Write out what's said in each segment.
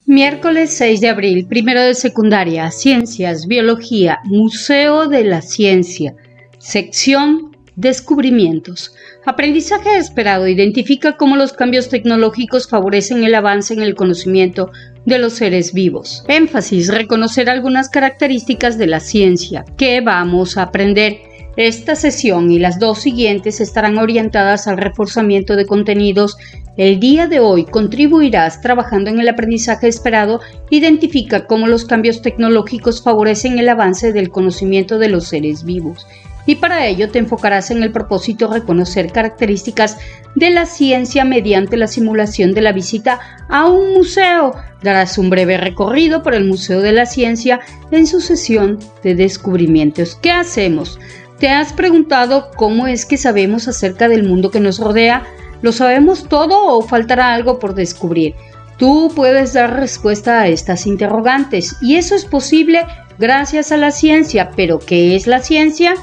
Miércoles 6 de abril, primero de secundaria, Ciencias, Biología, Museo de la Ciencia, sección Descubrimientos. Aprendizaje esperado identifica cómo los cambios tecnológicos favorecen el avance en el conocimiento de los seres vivos. Énfasis, reconocer algunas características de la ciencia. ¿Qué vamos a aprender? Esta sesión y las dos siguientes estarán orientadas al reforzamiento de contenidos. El día de hoy contribuirás trabajando en el aprendizaje esperado. Identifica cómo los cambios tecnológicos favorecen el avance del conocimiento de los seres vivos. Y para ello te enfocarás en el propósito de reconocer características de la ciencia mediante la simulación de la visita a un museo. Darás un breve recorrido por el Museo de la Ciencia en su sesión de descubrimientos. ¿Qué hacemos? ¿Te has preguntado cómo es que sabemos acerca del mundo que nos rodea? ¿Lo sabemos todo o faltará algo por descubrir? Tú puedes dar respuesta a estas interrogantes y eso es posible gracias a la ciencia. ¿Pero qué es la ciencia?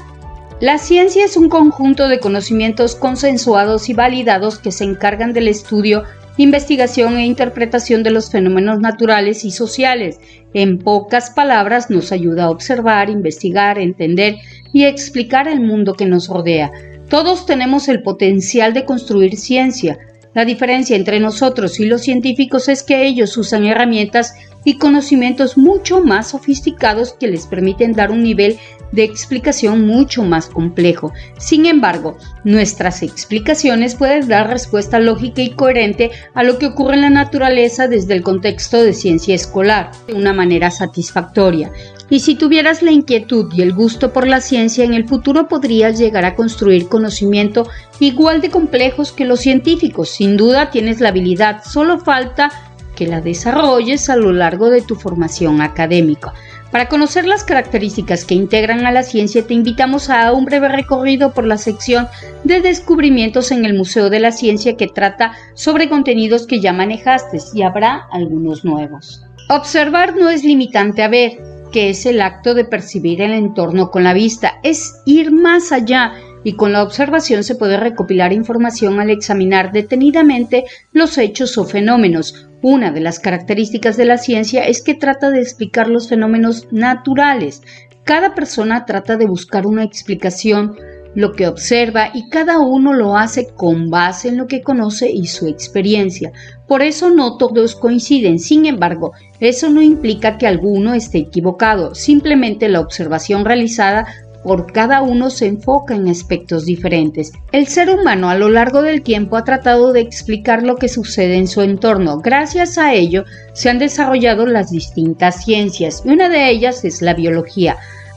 La ciencia es un conjunto de conocimientos consensuados y validados que se encargan del estudio, investigación e interpretación de los fenómenos naturales y sociales. En pocas palabras, nos ayuda a observar, investigar, entender y explicar el mundo que nos rodea. Todos tenemos el potencial de construir ciencia. La diferencia entre nosotros y los científicos es que ellos usan herramientas y conocimientos mucho más sofisticados que les permiten dar un nivel de explicación mucho más complejo. Sin embargo, nuestras explicaciones pueden dar respuesta lógica y coherente a lo que ocurre en la naturaleza desde el contexto de ciencia escolar, de una manera satisfactoria. Y si tuvieras la inquietud y el gusto por la ciencia, en el futuro podrías llegar a construir conocimiento igual de complejos que los científicos. Sin duda tienes la habilidad, solo falta que la desarrolles a lo largo de tu formación académica. Para conocer las características que integran a la ciencia, te invitamos a un breve recorrido por la sección de descubrimientos en el Museo de la Ciencia que trata sobre contenidos que ya manejaste y habrá algunos nuevos. Observar no es limitante a ver, que es el acto de percibir el entorno con la vista, es ir más allá. Y con la observación se puede recopilar información al examinar detenidamente los hechos o fenómenos. Una de las características de la ciencia es que trata de explicar los fenómenos naturales. Cada persona trata de buscar una explicación, lo que observa, y cada uno lo hace con base en lo que conoce y su experiencia. Por eso no todos coinciden. Sin embargo, eso no implica que alguno esté equivocado. Simplemente la observación realizada por cada uno se enfoca en aspectos diferentes. El ser humano a lo largo del tiempo ha tratado de explicar lo que sucede en su entorno. Gracias a ello se han desarrollado las distintas ciencias y una de ellas es la biología.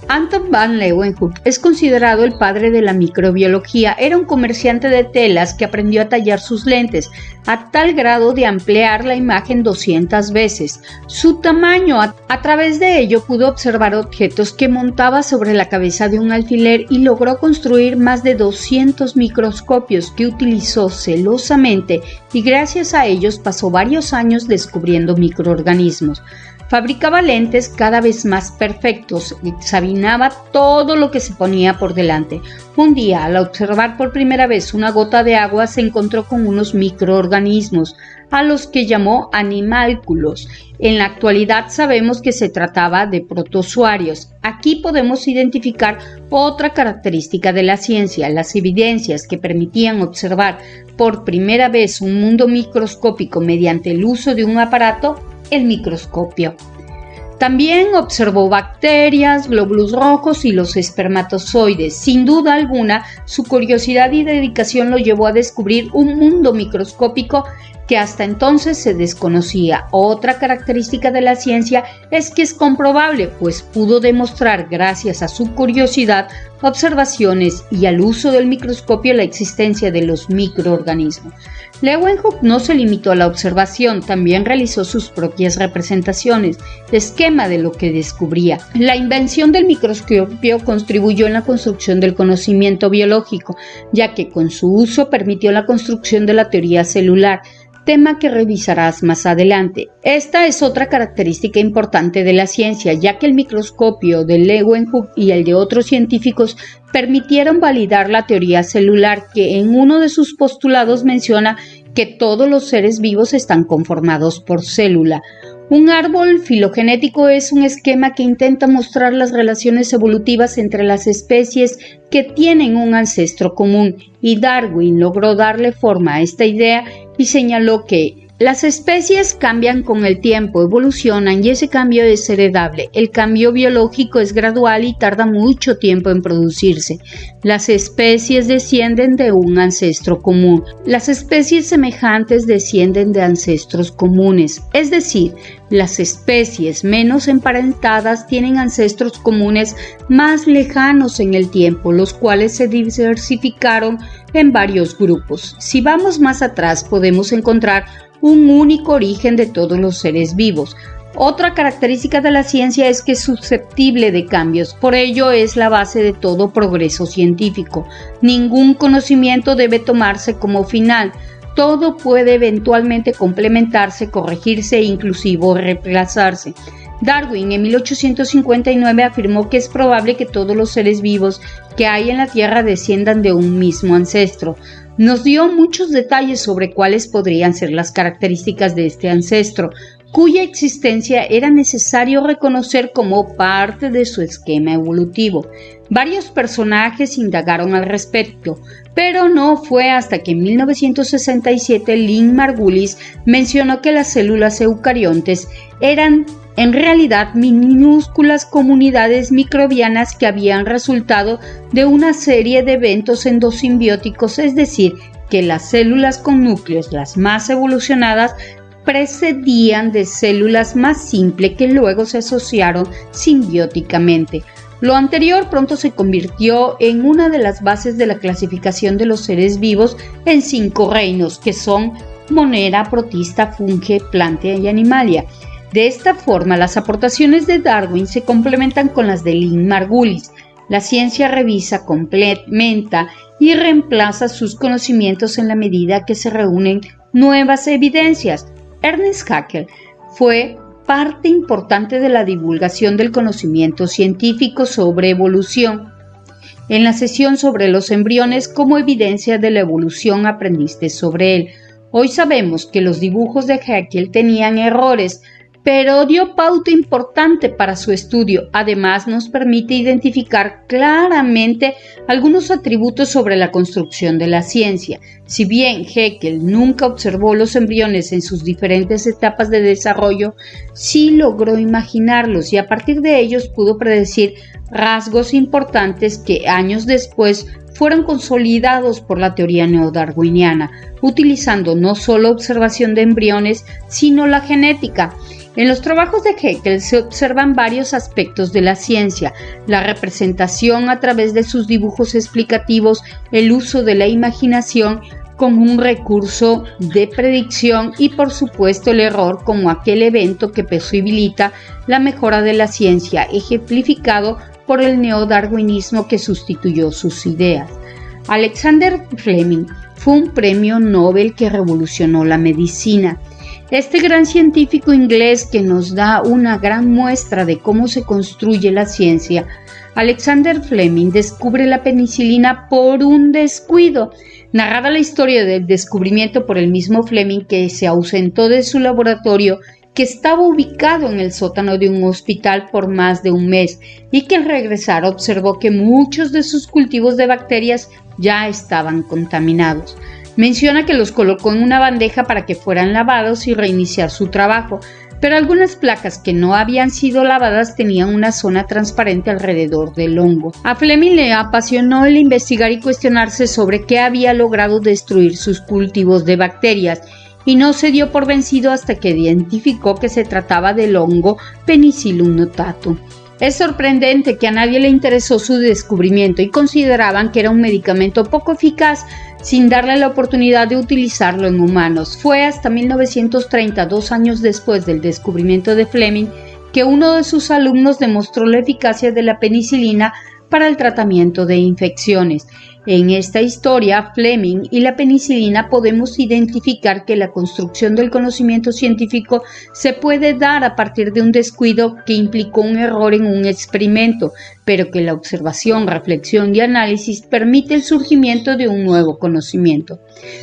Anton van Leeuwenhoek es considerado el padre de la microbiología. Era un comerciante de telas que aprendió a tallar sus lentes a tal grado de ampliar la imagen 200 veces su tamaño. A través de ello pudo observar objetos que montaba sobre la cabeza de un alfiler y logró construir más de 200 microscopios que utilizó celosamente y gracias a ellos pasó varios años descubriendo microorganismos. Fabricaba lentes cada vez más perfectos y examinaba todo lo que se ponía por delante. Un día, al observar por primera vez una gota de agua, se encontró con unos microorganismos, a los que llamó animálculos. En la actualidad sabemos que se trataba de protozoarios. Aquí podemos identificar otra característica de la ciencia, las evidencias que permitían observar por primera vez un mundo microscópico mediante el uso de un aparato, el microscopio. También observó bacterias, glóbulos rojos y los espermatozoides. Sin duda alguna, su curiosidad y dedicación lo llevó a descubrir un mundo microscópico que hasta entonces se desconocía. Otra característica de la ciencia es que es comprobable, pues pudo demostrar gracias a su curiosidad, observaciones y al uso del microscopio la existencia de los microorganismos. Leeuwenhoek no se limitó a la observación, también realizó sus propias representaciones, esquema de lo que descubría. La invención del microscopio contribuyó en la construcción del conocimiento biológico, ya que con su uso permitió la construcción de la teoría celular, tema que revisarás más adelante. Esta es otra característica importante de la ciencia, ya que el microscopio de Leeuwenhoek y el de otros científicos permitieron validar la teoría celular, que en uno de sus postulados menciona que todos los seres vivos están conformados por célula. Un árbol filogenético es un esquema que intenta mostrar las relaciones evolutivas entre las especies que tienen un ancestro común, y Darwin logró darle forma a esta idea y señaló que las especies cambian con el tiempo, evolucionan y ese cambio es heredable. El cambio biológico es gradual y tarda mucho tiempo en producirse. Las especies descienden de un ancestro común. Las especies semejantes descienden de ancestros comunes. Es decir, las especies menos emparentadas tienen ancestros comunes más lejanos en el tiempo, los cuales se diversificaron en varios grupos. Si vamos más atrás, podemos encontrar un único origen de todos los seres vivos. Otra característica de la ciencia es que es susceptible de cambios, por ello es la base de todo progreso científico. Ningún conocimiento debe tomarse como final. Todo puede eventualmente complementarse, corregirse e inclusive reemplazarse. Darwin en 1859 afirmó que es probable que todos los seres vivos que hay en la Tierra desciendan de un mismo ancestro. Nos dio muchos detalles sobre cuáles podrían ser las características de este ancestro, cuya existencia era necesario reconocer como parte de su esquema evolutivo. Varios personajes indagaron al respecto, pero no fue hasta que en 1967 Lynn Margulis mencionó que las células eucariontes eran en realidad minúsculas comunidades microbianas que habían resultado de una serie de eventos endosimbióticos, es decir, que las células con núcleos, las más evolucionadas, precedían de células más simples que luego se asociaron simbióticamente. Lo anterior pronto se convirtió en una de las bases de la clasificación de los seres vivos en 5 reinos, que son Monera, Protista, Funge, Plantae y Animalia. De esta forma, las aportaciones de Darwin se complementan con las de Lynn Margulis. La ciencia revisa, complementa y reemplaza sus conocimientos en la medida que se reúnen nuevas evidencias. Ernest Haeckel fue parte importante de la divulgación del conocimiento científico sobre evolución. En la sesión sobre los embriones como evidencia de la evolución aprendiste sobre él. Hoy sabemos que los dibujos de Haeckel tenían errores, pero dio pauta importante para su estudio. Además, nos permite identificar claramente algunos atributos sobre la construcción de la ciencia. Si bien Haeckel nunca observó los embriones en sus diferentes etapas de desarrollo, sí logró imaginarlos y a partir de ellos pudo predecir rasgos importantes que años después fueron consolidados por la teoría neodarwiniana, utilizando no solo observación de embriones, sino la genética. En los trabajos de Haeckel se observan varios aspectos de la ciencia: la representación a través de sus dibujos explicativos, el uso de la imaginación como un recurso de predicción y por supuesto el error como aquel evento que posibilita la mejora de la ciencia, ejemplificado por el neodarwinismo que sustituyó sus ideas. Alexander Fleming fue un premio Nobel que revolucionó la medicina. Este gran científico inglés que nos da una gran muestra de cómo se construye la ciencia, Alexander Fleming descubre la penicilina por un descuido. Narrada la historia del descubrimiento por el mismo Fleming, que se ausentó de su laboratorio, que estaba ubicado en el sótano de un hospital por más de un mes y que al regresar observó que muchos de sus cultivos de bacterias ya estaban contaminados. Menciona que los colocó en una bandeja para que fueran lavados y reiniciar su trabajo, pero algunas placas que no habían sido lavadas tenían una zona transparente alrededor del hongo. A Fleming le apasionó el investigar y cuestionarse sobre qué había logrado destruir sus cultivos de bacterias, y no se dio por vencido hasta que identificó que se trataba del hongo Penicillium notatum. Es sorprendente que a nadie le interesó su descubrimiento y consideraban que era un medicamento poco eficaz sin darle la oportunidad de utilizarlo en humanos. Fue hasta 1930, 2 años después del descubrimiento de Fleming, que uno de sus alumnos demostró la eficacia de la penicilina para el tratamiento de infecciones. En esta historia, Fleming y la penicilina podemos identificar que la construcción del conocimiento científico se puede dar a partir de un descuido que implicó un error en un experimento, pero que la observación, reflexión y análisis permite el surgimiento de un nuevo conocimiento.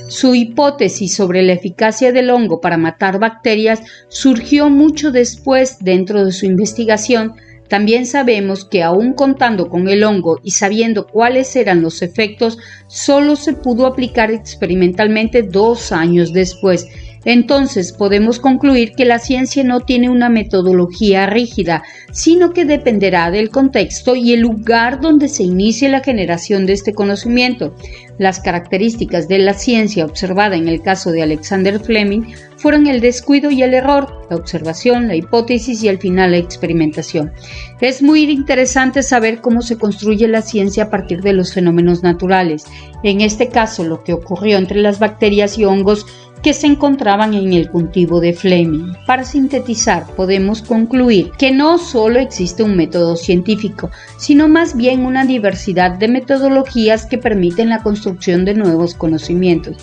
Su hipótesis sobre la eficacia del hongo para matar bacterias surgió mucho después dentro de su investigación. También sabemos que aún contando con el hongo y sabiendo cuáles eran los efectos, solo se pudo aplicar experimentalmente 2 años después. Entonces podemos concluir que la ciencia no tiene una metodología rígida, sino que dependerá del contexto y el lugar donde se inicie la generación de este conocimiento. Las características de la ciencia observada en el caso de Alexander Fleming fueron el descuido y el error, la observación, la hipótesis y al final la experimentación. Es muy interesante saber cómo se construye la ciencia a partir de los fenómenos naturales. En este caso, lo que ocurrió entre las bacterias y hongos que se encontraban en el cultivo de Fleming. Para sintetizar, podemos concluir que no solo existe un método científico, sino más bien una diversidad de metodologías que permiten la construcción de nuevos conocimientos.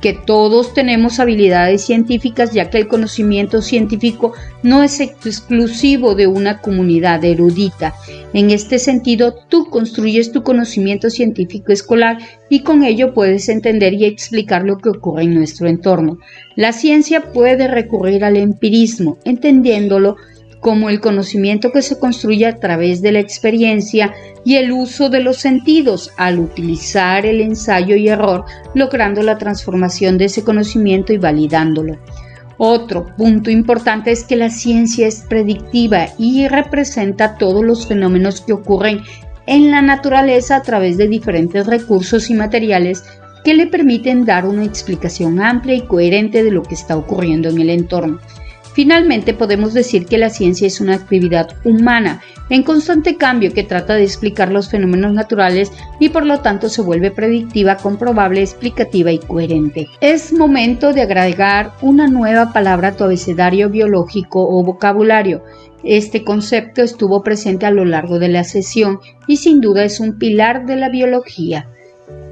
Que todos tenemos habilidades científicas, ya que el conocimiento científico no es exclusivo de una comunidad erudita. En este sentido, tú construyes tu conocimiento científico escolar y con ello puedes entender y explicar lo que ocurre en nuestro entorno. La ciencia puede recurrir al empirismo, entendiéndolo como el conocimiento que se construye a través de la experiencia y el uso de los sentidos al utilizar el ensayo y error, logrando la transformación de ese conocimiento y validándolo. Otro punto importante es que la ciencia es predictiva y representa todos los fenómenos que ocurren en la naturaleza a través de diferentes recursos y materiales que le permiten dar una explicación amplia y coherente de lo que está ocurriendo en el entorno. Finalmente, podemos decir que la ciencia es una actividad humana en constante cambio que trata de explicar los fenómenos naturales y por lo tanto se vuelve predictiva, comprobable, explicativa y coherente. Es momento de agregar una nueva palabra a tu abecedario biológico o vocabulario. Este concepto estuvo presente a lo largo de la sesión y sin duda es un pilar de la biología.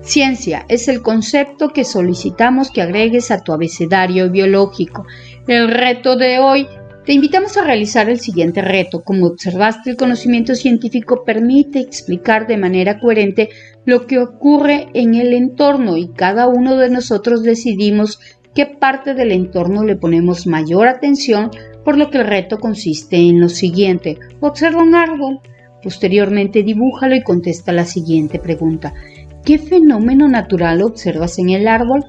Ciencia es el concepto que solicitamos que agregues a tu abecedario biológico. El reto de hoy, te invitamos a realizar el siguiente reto. Como observaste, el conocimiento científico permite explicar de manera coherente lo que ocurre en el entorno y cada uno de nosotros decidimos qué parte del entorno le ponemos mayor atención, por lo que el reto consiste en lo siguiente. Observa un árbol, posteriormente dibújalo y contesta la siguiente pregunta. ¿Qué fenómeno natural observas en el árbol?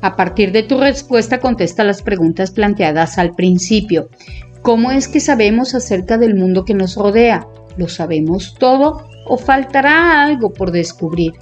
A partir de tu respuesta, contesta las preguntas planteadas al principio. ¿Cómo es que sabemos acerca del mundo que nos rodea? ¿Lo sabemos todo o faltará algo por descubrir?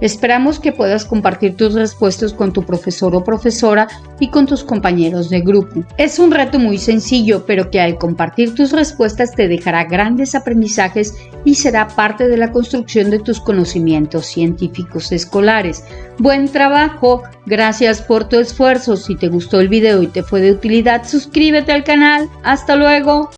Esperamos que puedas compartir tus respuestas con tu profesor o profesora y con tus compañeros de grupo. Es un reto muy sencillo, pero que al compartir tus respuestas te dejará grandes aprendizajes y será parte de la construcción de tus conocimientos científicos escolares. ¡Buen trabajo! Gracias por tu esfuerzo. Si te gustó el video y te fue de utilidad, suscríbete al canal. ¡Hasta luego!